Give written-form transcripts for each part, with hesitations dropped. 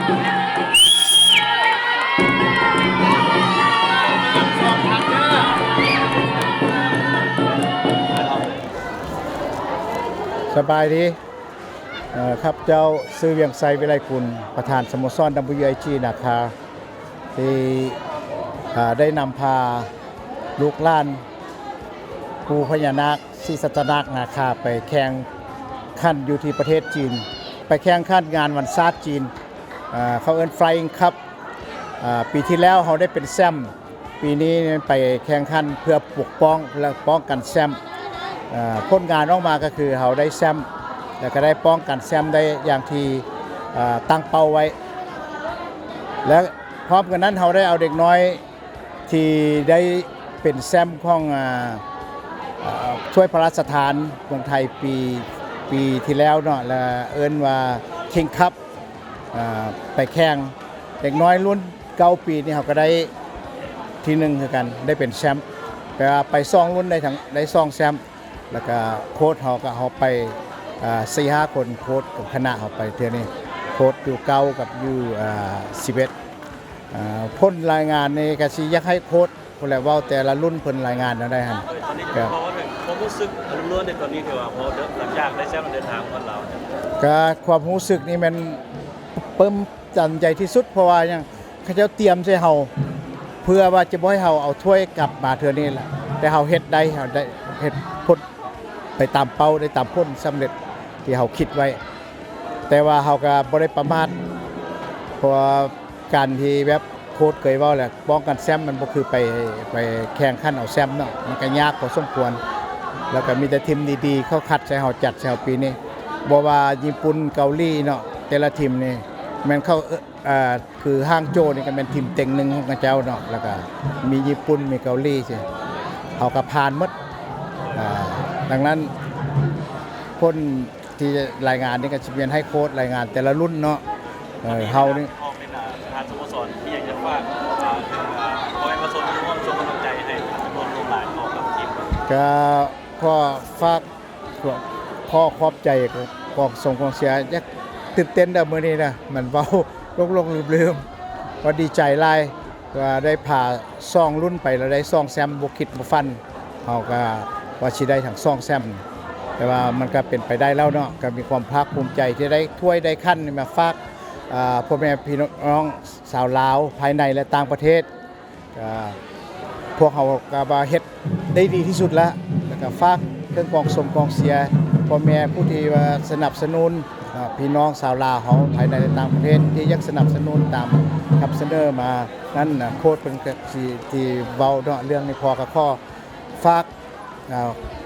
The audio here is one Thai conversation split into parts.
สบายดีครับเจ้าซื้อเวียงไซวิไลกุลประธานสโมสร WIG นะคะที่ได้นำพาลูกหลานปูพญานาคศรีสัตนาคนาคาไปแข่งขันอยู่ที่ประเทศจีนไปแข่งขันงานวันศาสตร์จีนเขาเอิ้น Flying Cup ปีที่แล้วเขาได้เป็นแชมป์ปีนี้ไปแข่งขันเพื่อปกป้องและป้องกันแชมป์ผลงานออกมาก็คือเขาได้แชมป์แล้วก็ได้ป้องกันแชมป์ได้อย่างที่ตั้งเป้าไว้และพร้อมกันนั้นเขาได้เอาเด็กน้อยที่ได้เป็นแชมป์ของช่วยพระราชทานเมืองไทยปีที่แล้วเนาะและเอิ้นว่าคิงคัพไปแข่งเด็กน้อยรุ่น9 ปีนี่เขาก็ได้ที่1คือกันได้เป็นแชมป์แต่ไป2รุ่นได้2แชมป์แล้วก็โค้ชเขาไป4-5 คนโค้ชกับคณะเขาไปเทื่อนี้โค้ชอยู่9กับอยู่11พ้นรายงานนี่ก็สิอยากให้โค้ชคนละเว้าแต่ละรุ่นเพิ่นรายงานได้หั่นตอนนี้ก็ความรู้สึกล้วนๆในตอนนี้ที่ว่าพอหลังจากได้แชมป์เดินทางของเราก็ความรู้สึกนี่มันเพิ่มจันใจที่สุดเพราะว่ายังเขาเจ้าเตรียมใส่เฮาเพื่อว่าจะบ่ให้เฮาเอาถ้วยกลับมาเทื่อนี้แหละแต่เฮาเฮ็ดได้เฮาได้เฮ็ดพ้นไปตามเป้าได้ตามพ้นสำเร็จที่เฮาคิดไว้แต่ว่าเฮาก็บ่ได้ประมาทเพราะการที่แบบโค้ชเคยเว้าแหละป้องกันแชมป์มันบ่คือไปแข่งขันเอาแชมป์เนาะมันก็ยากพอสมควรแล้วก็มีแต่ทีมดีๆเข้าคัดใส่เฮาจัดใส่เฮาปีนี้บ่ว่าญี่ปุ่นเกาหลีเนาะแต่ละทีมนี่แม่นเข้าคือห้างโจนี่ก็เป็นทีมเต็งหนึ่งของเจ้าเนาะแล้วก็มีญี่ปุ่นมีเกาหลีใช่เขาก็ผ่านหมดดังนั้นคนที่รายงานนี่ก็จะเป็นให้โค้ชรายงานแต่ละรุ่นเนาะเฮานี่เป็นประธานสโมสรที่อยากจะฝากคอยมาส่งร่วมส่งกำลังใจให้ร่วมลงหลายออกกับทีมก็ข้อฝากข้อขอบใจกองส่งกองเสียอยากตื่นเต้นเด้อมื้อนี้นะมันเว้าลงลืมๆก็ดีใจหลายว่าได้ผ่า2รุ่นไปแล้วได้2แชมป์บ่คิดบ่ฝันเฮาก็ว่าสิได้ทั้ง2แชมป์แต่ว่ามันก็เป็นไปได้แล้วเนาะก็มีความภาคภูมิใจที่ได้ถ้วยได้ขั้นมาฝากพ่อแม่พี่น้องชาวลาวภายในและต่างประเทศพวกเขาก็ว่าเฮ็ดได้ดีที่สุดแล้วก็ฝากเครื่องกองสมกองเสียพ่อแม่ผู้ที่ว่าสนับสนุนพี่น้องชาวลาวเฮาภายในและต่างประเทศที่ยังสนับสนุนตามคำเสนอมานั่นโค้ชเป็นที่เว้าเนาะเรื่องนี้พอก็ข้อฝาก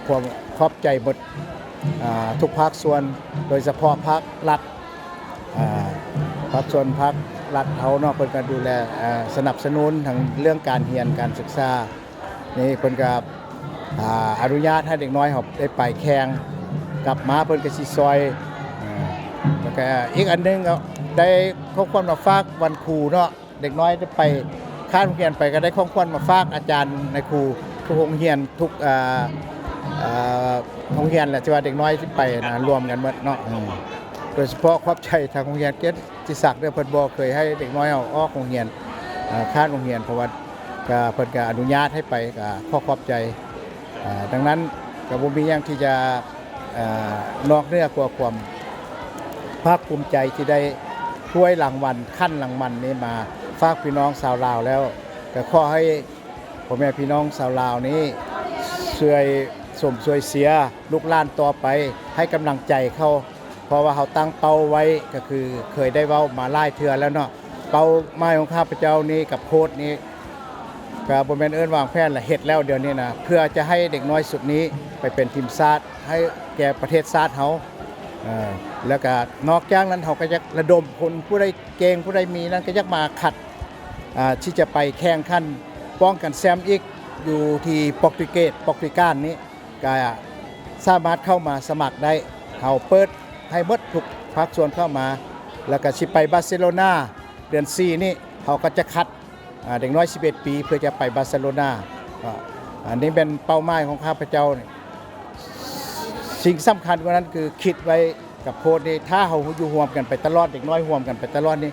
ความขอบใจหมดทุกภาคส่วนโดยเฉพาะภาครัฐภาคส่วนภาครัฐเขาเนาะเพิ่นก็ดูแลสนับสนุนทั้งเรื่องการเรียนการศึกษานี่เพิ่นก็อนุญาตให้เด็กน้อยเฮาได้ไปแข่งกลับมาเพิ่นก็สิซอยแล้วก็อีกอันนึงก็ได้ข้อความมาฝากวันครูเนาะเด็กน้อยได้ไปข้ามโรงเรียนไปก็ได้ข้อความมาฝากอาจารย์ในครูทุกโรงเรียนทุกโรงเรียนแหละที่ว่าเด็กน้อยที่ไปรวมกันหมดเนาะโดยเฉพาะขอบใจทางโรงเรียนเกียรติศักดิ์เนี่ยเพิ่นบ่เคยให้เด็กน้อยเอาออกโรงเรียนข้ามโรงเรียนเพราะว่าเพิ่นก็อนุญาตให้ไปก็ขอขอบใจดังนั้นก็บ่มีหยังที่จะนอกเหนือกว่าความภาคภูมิใจที่ได้ถ้วยรางวัลขั้นรางวัลนี้มาฝากพี่น้องชาวลาวแล้วก็ขอให้พ่อแม่พี่น้องชาวลาวนี้ช่วยสมช่วยเสียลูกหลานต่อไปให้กำลังใจเขาเพราะว่าเขาตั้งเป้าไว้ก็คือเคยได้เว้ามาหลายเทื่อแล้วเนาะเป้าหมายของข้าพเจ้านี้กับโค้ชนี้ก็บ่แม่นเอิ้นวางแผนละเฮ็ดแล้วเดี๋ยวนี้นะเพื่อจะให้เด็กน้อยสุดนี้ไปเป็นทีมชาติให้แก่ประเทศชาติเฮาแล้วก็นอกจากนั้นเขาก็จะระดมคนผู้ใดเก่งผู้ใดมีนั้นก็จะมาขัดที่จะไปแข่งขันป้องกันแชมป์อีกอยู่ที่โปรตุเกสนี้ก็สามารถเข้ามาสมัครได้เขาเปิดให้หมดทุกภาคส่วนเข้ามาแล้วก็สิไปบาร์เซโลนาเดือน4นี่เขาก็จะคัดเด็กน้อย11 ปีเพื่อจะไปบาร์เซโลนาอันนี้เป็นเป้าหมายของข้าพเจ้าสิ่งสำคัญกว่านั้นคือคิดไว้กับโค้ชนี่ถ้าเขาอยู่ร่วมกันไปตลอดเด็กน้อยร่วมกันไปตลอดนี่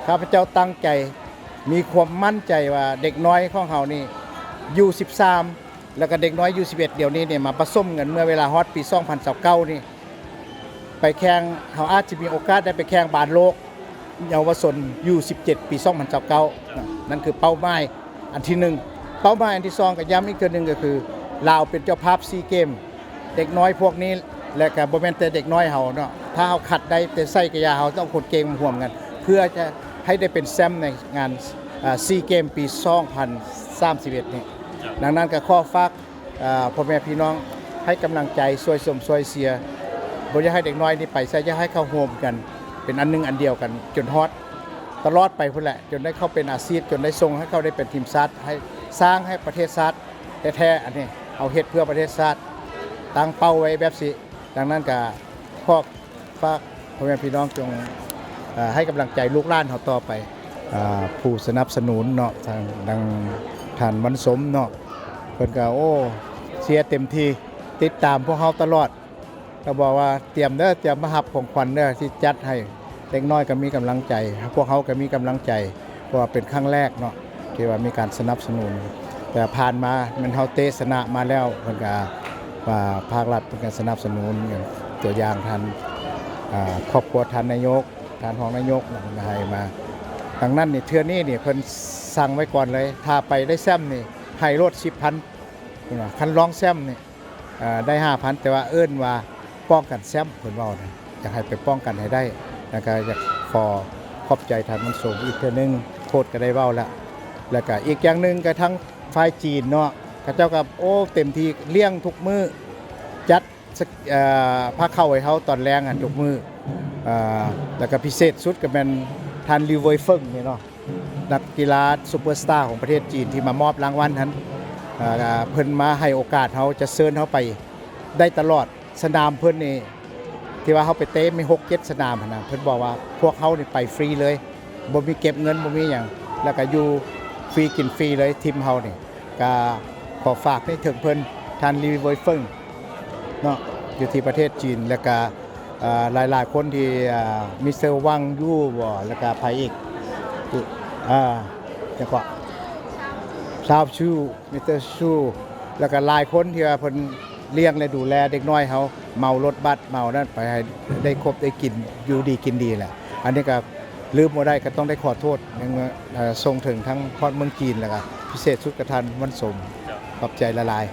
ข้าพเจ้าตั้งใจมีความมั่นใจว่าเด็กน้อยของเฮานี่อยู่13แล้วก็เด็กน้อยอยู่11เดี๋ยวนี้เนี่ยมาผสมกันเมื่อเวลาฮอตปี2029นี่ไปแข่งเฮาอาจจะมีโอกาสได้ไปแข่งบาสโลกเยาวชนอยู่17ปี2029นั่นคือเป้าหมายอันที่1เป้าหมายอันที่2ก็ย้ำอีกเทื่อนึงก็คือลาวเป็นเจ้าภาพซีเกมเด็กน้อยพวกนี้และก็บ่แม่นแต่เด็กน้อยเฮาเนาะถ้าเฮาขัดได้แต่ใส่กระยาเฮาต้องคนเก่งมาร่วมกันเพื่อจะให้ได้เป็นแชมป์ในงานซีเกมปี2031นี่ดังนั้นก็ขอฝากพ่อแม่พี่น้องให้กำลังใจช่วยสมช่วยเชียร์บ่อยากให้เด็กน้อยนี่ไปซะอยากให้เข้าโฮมกันเป็นอันหนึงอันเดียวกันจนฮอตตลอดไปพุ่นแหละจนได้เข้าเป็นอาชีพจนได้ส่งให้เขาได้เป็นทีมชาติให้สร้างให้ประเทศชาติแท้ๆอันนี้เอาเฮ็ดเพื่อประเทศชาติตั้งเป้าไว้แบบสิดังนั้นก็ขอฝากพ่อแม่พี่น้องจงให้กำลังใจลูกหลานเขาต่อไปผู้สนับสนุนเนาะทางดังท่านวันสมเนาะเพิ่นก็โอ้เชียร์เต็มที่ติดตามพวกเฮาตลอดก็บอกว่าเตรียมมารับของขวัญเด้อที่จัดให้เด็กน้อยก็มีกำลังใจพวกเฮาก็มีกำลังใจเพราะว่าเป็นครั้งแรกเนาะที่ว่ามีการสนับสนุนแต่ผ่านมามันเฮาเตะชนะมาแล้วเพิ่นก็ว่าภาครัฐเป็นการสนับสนุนอย่างตัวอย่างท่านครอบครัวท่านนายกท่านรองนายกให้มาดังนั้นนี่เทื่อนี้นี่เพิ่นสั่งไว้ก่อนเลยถ้าไปได้แซมนี่ให้รถ 10,000 คันร้องแซมนี่ได้ 5,000 แต่ว่าเอิ้นว่าป้องกันแซมเพิ่นเว้านะอยากให้ไปป้องกันให้ได้แล้วก็อยากขอบใจท่านมันสูงอีกเทื่อนึงโคตรก็ได้เว้าแล้วก็อีกอย่างนึงก็ทั้งฝ่ายจีนเนาะเขาเจ้าก็โอ้เต็มที่เลี้ยงทุกมื้อจัดพาเข้าให้เฮาตอนแรงอ่ะทุกมื้อแล้วก็พิเศษสุดก็แม่นท่านลิวเวยเฟิงนี่เนาะนักกีฬาซุปเปอร์สตาร์ของประเทศจีนที่มามอบรางวัลนั้นเพิ่นมาให้โอกาสเฮาจะเชิญเฮาไปได้ตลอดสนามเพิ่นนี่ที่ว่าเฮาไปเตะมี 6-7 สนามนะเพิ่นบอกว่าพวกเฮานี่ไปฟรีเลยบ่มีเก็บเงินบ่มีหยังแล้วก็อยู่ฟรีกินฟรีเลยทีมเฮานี่ก็ขอฝากให้ถึงเพิ่นท่านลีเวยเฟิงเนาะอยู่ที่ประเทศจีนแล้วก็หลายๆคนที่มิสเตอร์วังยู่บ่แล้วก็ไผอีกแล้วก็ชาวชูมิสเตอร์ชูแล้วก็หลายคนที่ว่าเพิ่นเลี้ยงและดูแลเด็กน้อยเฮาเมารถบัสเมานั่นไปให้ได้ครบได้กินอยู่ดีกินดีแหละอันนี้ก็ลืมบ่ได้ก็ต้องได้ขอโทษส่งถึงทั้งพอดเมืองจีนแล้วก็พิเศษสุดกระทันวันสมขอบใจละลาย